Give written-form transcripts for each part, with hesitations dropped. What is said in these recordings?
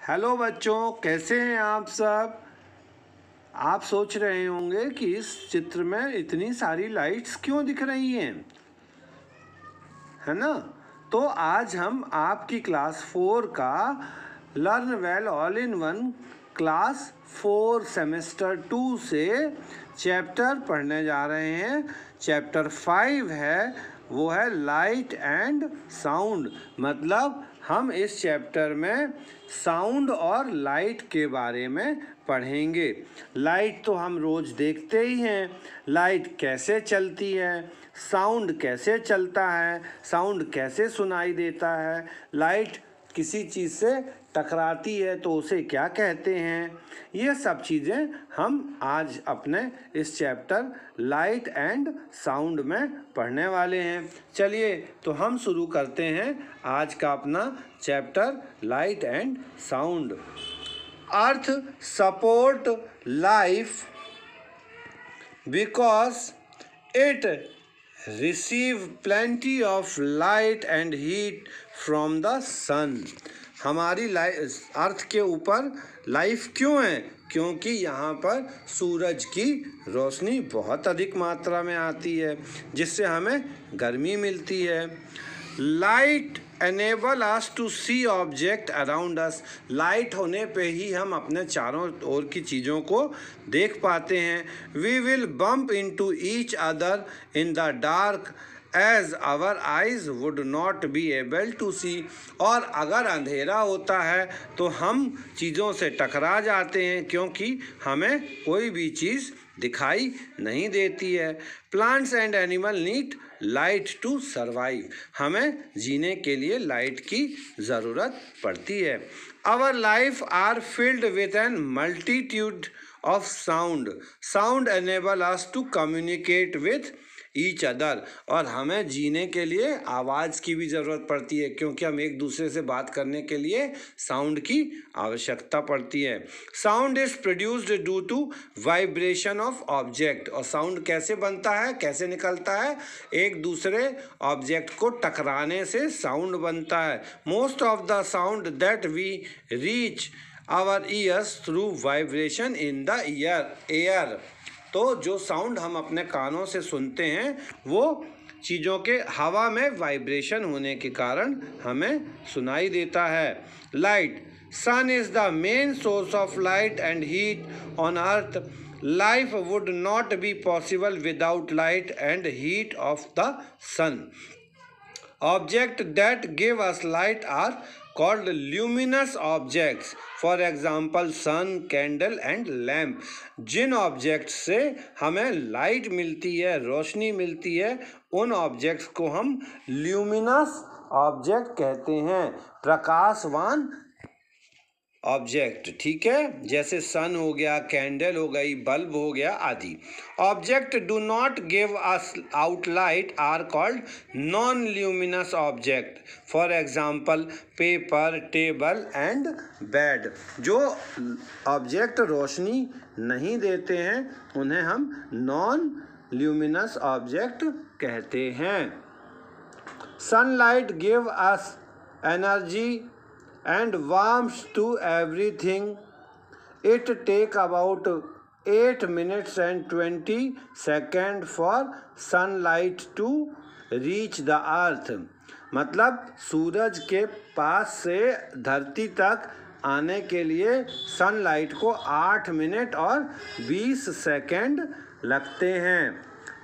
Hello बच्चों, कैसे हैं आप सब। आप सोच रहे होंगे कि इस चित्र में इतनी सारी लाइट्स क्यों दिख रही हैं, है ना। तो आज हम आपकी क्लास 4 का learn well all in one class 4 semester 2 से चैप्टर पढ़ने जा रहे हैं। चैप्टर 5 है, वो है लाइट एंड साउंड। मतलब हम इस चैप्टर में साउंड और लाइट के बारे में पढ़ेंगे। लाइट तो हम रोज़ देखते ही हैं, लाइट कैसे चलती है, साउंड कैसे चलता है, साउंड कैसे सुनाई देता है, लाइट किसी चीज़ से टकराती है तो उसे क्या कहते हैं। ये सब चीज़ें हम आज अपने इस चैप्टर लाइट एंड साउंड में पढ़ने वाले हैं। चलिए तो हम शुरू करते हैं आज का अपना chapter light and sound. Earth support life because it receive plenty of light and heat from the sun। हमारी अर्थ के ऊपर लाइफ क्यों है? क्योंकि यहाँ पर सूरज की रोशनी बहुत अधिक मात्रा में आती है, जिससे हमें गर्मी मिलती है। Light enable us to see object around us। Light होने पे ही हम अपने चारों ओर की चीज़ों को देख पाते हैं। We will bump into each other in the dark as our eyes would not be able to see। और अगर अंधेरा होता है तो हम चीज़ों से टकरा जाते हैं, क्योंकि हमें कोई भी चीज़ दिखाई नहीं देती है। Plants and animal need light to survive. हमें जीने के लिए लाइट की ज़रूरत पड़ती है। Our life are filled with an multitude of sound. Sound enable us to communicate with each other. और हमें जीने के लिए आवाज़ की भी ज़रूरत पड़ती है, क्योंकि हम एक दूसरे से बात करने के लिए साउंड की आवश्यकता पड़ती है। Sound is produced due to vibration of object. और साउंड कैसे बनता है, कैसे निकलता है? एक दूसरे ऑब्जेक्ट को टकराने से साउंड बनता है। Most of the sound that we reach our ears through vibration in the air. तो जो साउंड हम अपने कानों से सुनते हैं वो चीज़ों के हवा में वाइब्रेशन होने के कारण हमें सुनाई देता है। Light, sun is the main source of light and heat on earth. Life would not be possible without light and heat of the sun. Objects that give us light are called luminous objects, for example sun, candle and lamp। जिन objects से हमें light मिलती है, रोशनी मिलती है, उन objects को हम ल्यूमिनस ऑब्जेक्ट कहते हैं, प्रकाशवान ऑब्जेक्ट। ठीक है, जैसे सन हो गया, कैंडल हो गई, बल्ब हो गया आदि। Object do not give us out light are called non luminous object, for example paper, table and bed. जो ऑब्जेक्ट रोशनी नहीं देते हैं उन्हें हम नॉन ल्यूमिनस ऑब्जेक्ट कहते हैं। Sunlight give us energy and warmth to everything। It take about 8 minutes and 20 seconds for sunlight to reach the earth। मतलब सूरज के पास से धरती तक आने के लिए सनलाइट को 8 मिनट और 20 सेकंड लगते हैं।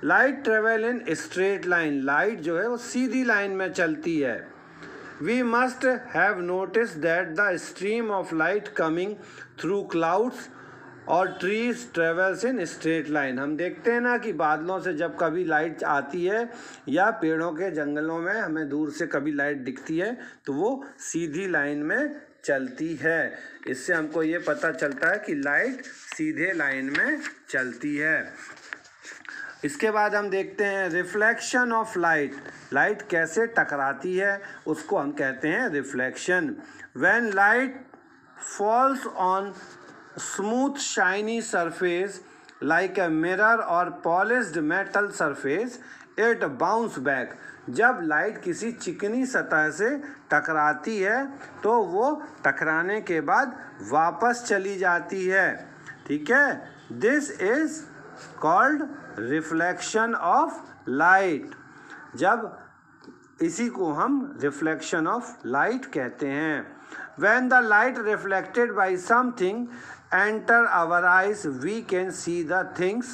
Light travel in straight line. Light जो है वो सीधी लाइन में चलती है। We must have noticed that the stream of light coming through clouds और trees travels in straight line। हम देखते हैं ना कि बादलों से जब कभी लाइट आती है या पेड़ों के जंगलों में हमें दूर से कभी लाइट दिखती है तो वो सीधी लाइन में चलती है। इससे हमको ये पता चलता है कि लाइट सीधे लाइन में चलती है। इसके बाद हम देखते हैं रिफ्लेक्शन ऑफ लाइट। लाइट कैसे टकराती है उसको हम कहते हैं reflection. When light falls on smooth shiny surface like a mirror और polished metal surface, it bounce back. जब लाइट किसी चिकनी सतह से टकराती है तो वो टकराने के बाद वापस चली जाती है, ठीक है। This is called reflection of light. जब इसी को हम रिफ्लेक्शन ऑफ लाइट कहते हैं। When the light reflected by something enter our eyes, we can see the things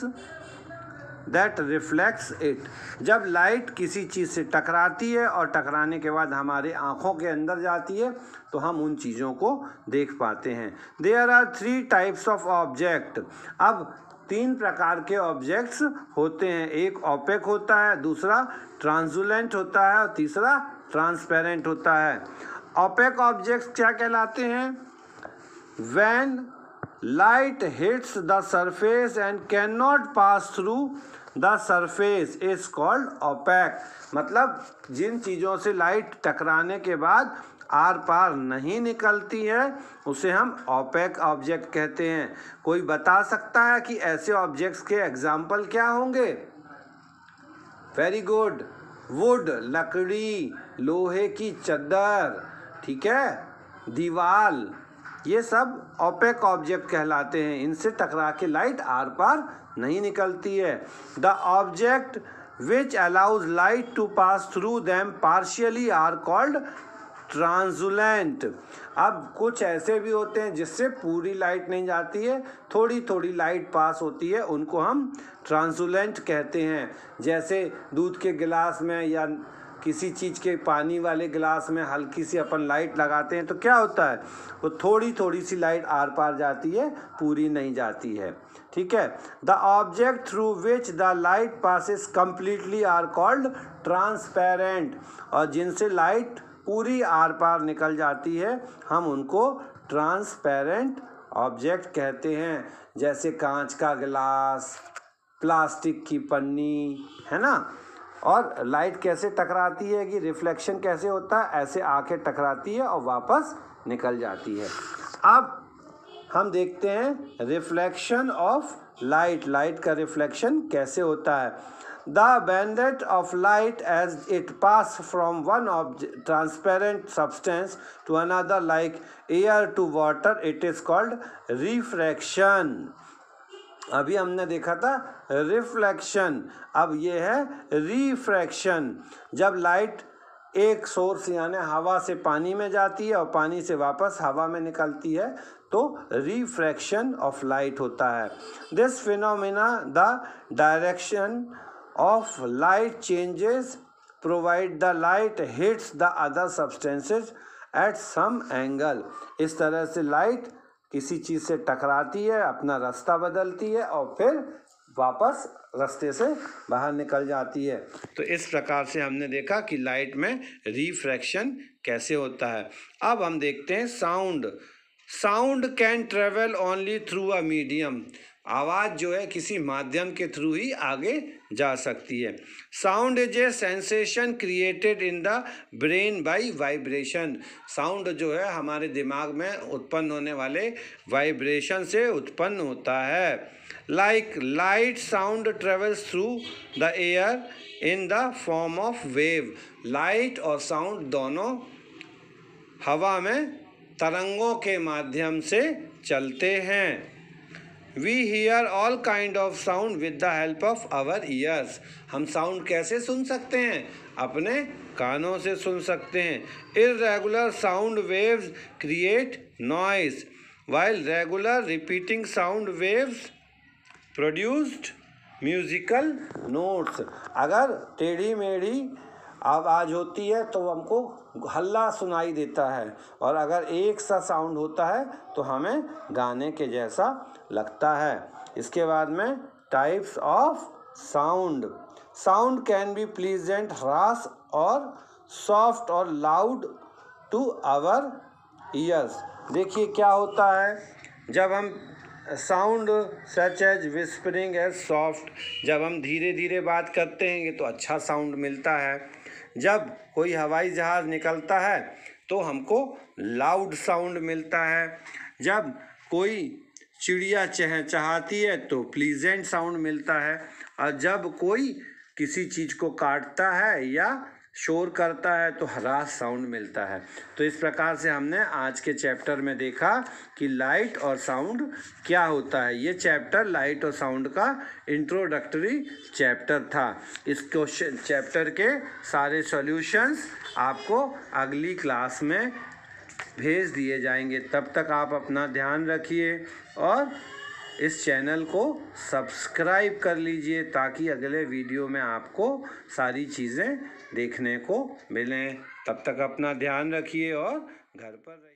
that reflects it। जब लाइट किसी चीज़ से टकराती है और टकराने के बाद हमारे आँखों के अंदर जाती है तो हम उन चीज़ों को देख पाते हैं। There are 3 types of object। अब 3 प्रकार के ऑब्जेक्ट्स होते हैं। एक ओपेक होता है, दूसरा ट्रांसलूसेंट होता है और तीसरा ट्रांसपेरेंट होता है। ओपेक ऑब्जेक्ट्स क्या कहलाते हैं? When light hits the surface and cannot pass through the surface is called opaque। मतलब जिन चीज़ों से लाइट टकराने के बाद आर पार नहीं निकलती है उसे हम ओपेक ऑब्जेक्ट कहते हैं। कोई बता सकता है कि ऐसे ऑब्जेक्ट्स के एग्जाम्पल क्या होंगे? वेरी गुड, वुड, लकड़ी, लोहे की चद्दर, ठीक है, दीवाल, ये सब ओपेक ऑब्जेक्ट कहलाते हैं। इनसे टकरा के लाइट आर पार नहीं निकलती है। The object which allows light to pass through them partially are called translucent. अब कुछ ऐसे भी होते हैं जिससे पूरी लाइट नहीं जाती है, थोड़ी थोड़ी लाइट पास होती है, उनको हम ट्रांसलूसेंट कहते हैं। जैसे दूध के गिलास में या किसी चीज़ के पानी वाले गिलास में हल्की सी अपन लाइट लगाते हैं तो क्या होता है, वो थोड़ी थोड़ी सी लाइट आर पार जाती है, पूरी नहीं जाती है, ठीक है। The object through which the light passes completely are called transparent. और जिनसे लाइट पूरी आर पार निकल जाती है हम उनको ट्रांसपेरेंट ऑब्जेक्ट कहते हैं। जैसे कांच का गिलास, प्लास्टिक की पन्नी, है ना। और लाइट कैसे टकराती है कि रिफ्लेक्शन कैसे होता है, ऐसे आके टकराती है और वापस निकल जाती है। अब हम देखते हैं रिफ्लेक्शन ऑफ लाइट। लाइट का रिफ्लेक्शन कैसे होता है? The benefit of light as it pass from one transparent substance to another like air to water, it is called refraction. अभी हमने देखा था रिफ्लेक्शन, अब ये है रिफ्रैक्शन। जब लाइट एक सोर्स यानी हवा से पानी में जाती है और पानी से वापस हवा में निकलती है तो रिफ्रैक्शन ऑफ लाइट होता है। This phenomena the direction of light changes provide the light hits the other substances at some angle. इस तरह से लाइट किसी चीज़ से टकराती है, अपना रास्ता बदलती है और फिर वापस रास्ते से बाहर निकल जाती है। तो इस प्रकार से हमने देखा कि लाइट में रिफ्रैक्शन कैसे होता है। अब हम देखते हैं sound. Sound can travel only through a medium. आवाज़ जो है किसी माध्यम के थ्रू ही आगे जा सकती है। Sound is a sensation created in the brain bye vibration. Sound जो है हमारे दिमाग में उत्पन्न होने वाले वाइब्रेशन से उत्पन्न होता है। Like light sound travels through the air in the form of wave. Light और साउंड दोनों हवा में तरंगों के माध्यम से चलते हैं। We hear all kind of sound with the help of our ears। हम साउंड कैसे सुन सकते हैं? अपने कानों से सुन सकते हैं। Irregular sound waves create noise, while regular repeating sound waves produced musical notes। अगर टेढ़ी मेढ़ी आवाज़ होती है तो हमको हल्ला सुनाई देता है और अगर एक सा साउंड होता है तो हमें गाने के जैसा लगता है। इसके बाद में types of sound. Sound can be pleasant, harsh और सॉफ्ट और लाउड टू आवर ईयर्स। देखिए क्या होता है जब हम sound such as whispering as soft, जब हम धीरे धीरे बात करते हैं तो अच्छा साउंड मिलता है। जब कोई हवाई जहाज़ निकलता है तो हमको लाउड साउंड मिलता है। जब कोई चिड़िया चहचहाती है तो प्लीजेंट साउंड मिलता है। और जब कोई किसी चीज़ को काटता है या शोर करता है तो हरास साउंड मिलता है। तो इस प्रकार से हमने आज के चैप्टर में देखा कि लाइट और साउंड क्या होता है। ये चैप्टर लाइट और साउंड का इंट्रोडक्टरी चैप्टर था। इस क्वेश्चन चैप्टर के सारे सॉल्यूशंस आपको अगली क्लास में भेज दिए जाएंगे। तब तक आप अपना ध्यान रखिए और इस चैनल को सब्सक्राइब कर लीजिए ताकि अगले वीडियो में आपको सारी चीज़ें देखने को मिलें। तब तक अपना ध्यान रखिए और घर पर रहिए।